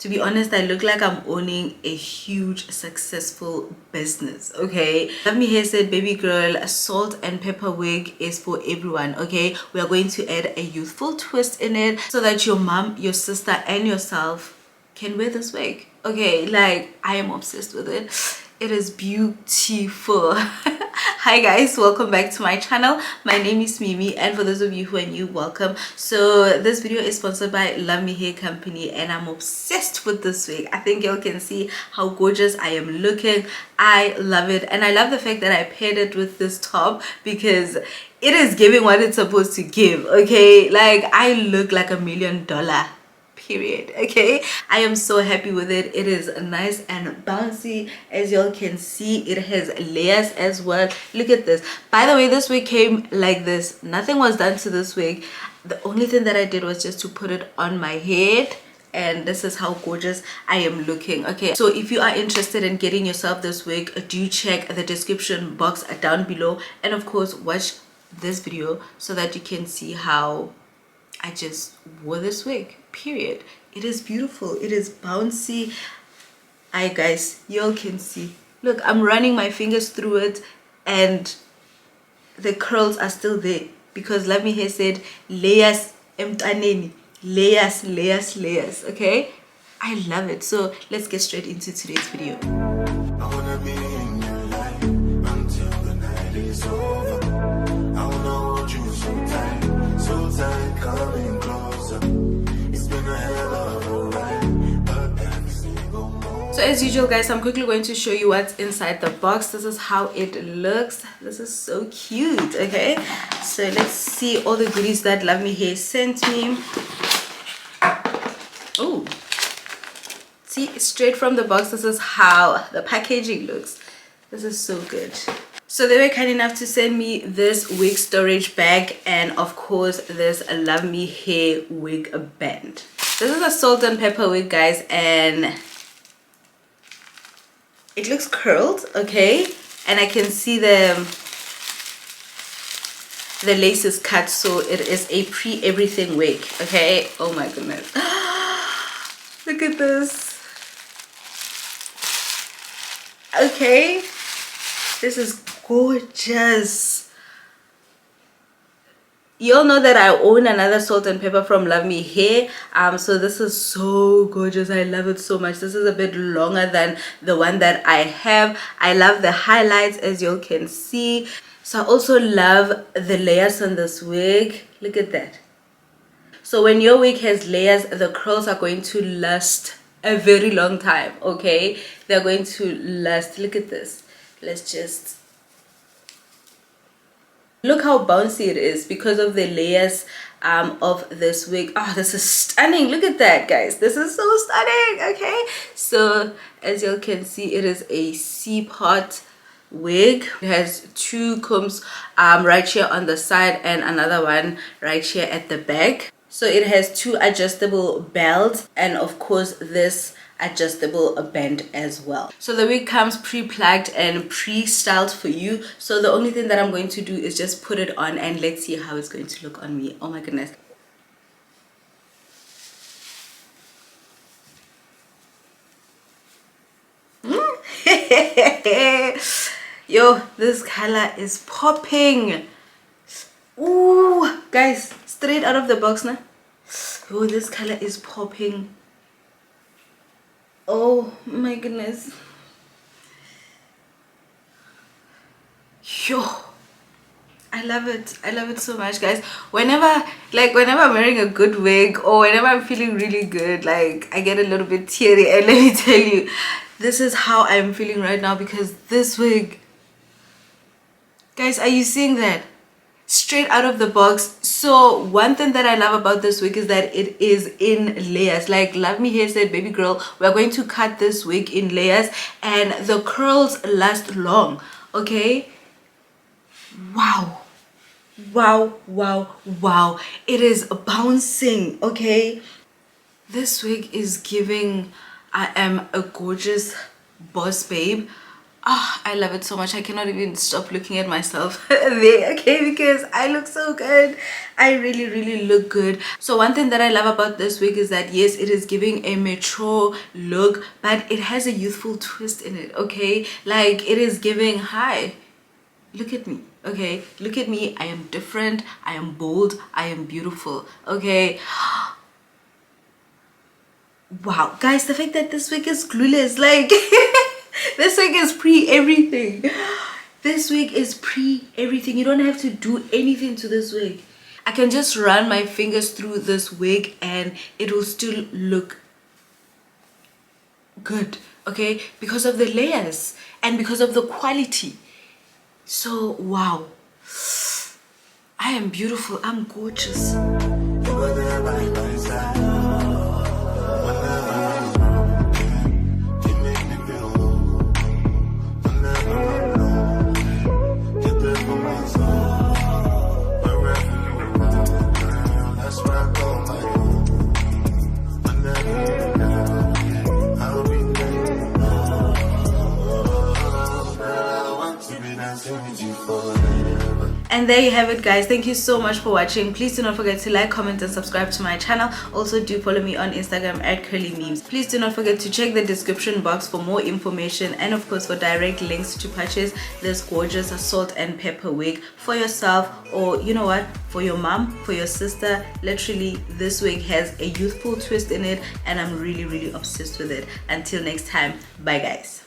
To be honest, I look like I'm owning a huge successful business. Okay, Luvmehair said, baby girl, a salt and pepper wig is for everyone. Okay, we are going to add a youthful twist in it so that your mom, your sister, and yourself can wear this wig. Okay, like I am obsessed with it. It is beautiful. Hi guys, welcome back to my channel. My name is Mimi, and for those of you who are new, welcome. So this video is sponsored by Luvmehair company, and I'm obsessed with this wig. I think y'all can see how gorgeous I am looking. I love it, and I love the fact that I paired it with this top because it is giving what it's supposed to give. Okay, like I look like $1,000,000, period. Okay, I am so happy with it. It is nice and bouncy. As y'all can see, it has layers as well. Look at this. By the way, this wig came like this. Nothing was done to this wig. The only thing that I did was just to put it on my head, and this is how gorgeous I am looking. Okay, so if you are interested in getting yourself this wig, do check the description box down below, and of course watch this video so that you can see how I just wore this wig, period. It is beautiful. It is bouncy. Guys, y'all can see. Look, I'm running my fingers through it and the curls are still there because Luvmehair said layers emtaneni. Layers, layers, layers. Okay? I love it. So let's get straight into today's video. I wanna be in your life until the night is over. I wanna hold you so tight, coming closer. It's been a hell of a ride, but every single moment. So as usual, guys, I'm quickly going to show you what's inside the box. This is how it looks. This is so cute. Okay, so let's see all the goodies that Luvmehair sent me. Oh, see, straight from the box, this is how the packaging looks. This is so good. So they were kind enough to send me this wig storage bag and of course this Luvmehair wig band. This is a salt and pepper wig, guys, and it looks curled, okay, and I can see the lace is cut, so it is a pre-everything wig. Okay, oh my goodness. Look at this. Okay, this is gorgeous. Y'all know that I own another salt and pepper from Luvmehair, so this is so gorgeous. I love it so much. This is a bit longer than the one that I have. I love the highlights, as y'all can see. So I also love the layers on this wig. Look at that. So when your wig has layers, the curls are going to last a very long time. Okay, they're going to last. Look at this. Let's just look how bouncy it is because of the layers of this wig. Oh, this is stunning. Look at that, guys. This is so stunning. Okay, so as you can see, it is a C-part wig. It has two combs right here on the side and another one right here at the back. So it has two adjustable belts and of course this adjustable band as well. So the wig comes pre-plugged and pre-styled for you. So the only thing that I'm going to do is just put it on and let's see how it's going to look on me. Oh my goodness. Yo, this color is popping. Ooh, guys, straight out of the box now. Oh, this color is popping. Oh my goodness. Yo, I love it. I love it so much, guys. Whenever I'm wearing a good wig or whenever I'm feeling really good, like I get a little bit teary, and let me tell you, this is how I'm feeling right now because this wig, guys, are you seeing that? Straight out of the box. So one thing that I love about this wig is that it is in layers. Like Luvmehair said, baby girl, we're going to cut this wig in layers and the curls last long. Okay, wow, wow, wow, wow. It is bouncing. Okay, this wig is giving I am a gorgeous boss babe Ah, I love it so much. I cannot even stop looking at myself there, okay, because I look so good. I really, really look good. So one thing that I love about this wig is that yes, it is giving a mature look, but it has a youthful twist in it, okay? Like it is giving, hi, look at me, okay? Look at me. I am different. I am bold. I am beautiful, okay? Wow, guys, the fact that this wig is glueless, like this wig is pre everything. This wig is pre everything. You don't have to do anything to this wig. I can just run my fingers through this wig and it will still look good, okay, because of the layers and because of the quality. So wow, I am beautiful. I'm gorgeous. And there you have it, guys. Thank you so much for watching. Please do not forget to like, comment and subscribe to my channel. Also do follow me on Instagram at curly memes. Please do not forget to check the description box for more information and of course for direct links to purchase this gorgeous salt and pepper wig for yourself, or you know what, for your mom, for your sister. Literally, this wig has a youthful twist in it and I'm really, really obsessed with it. Until next time, bye guys.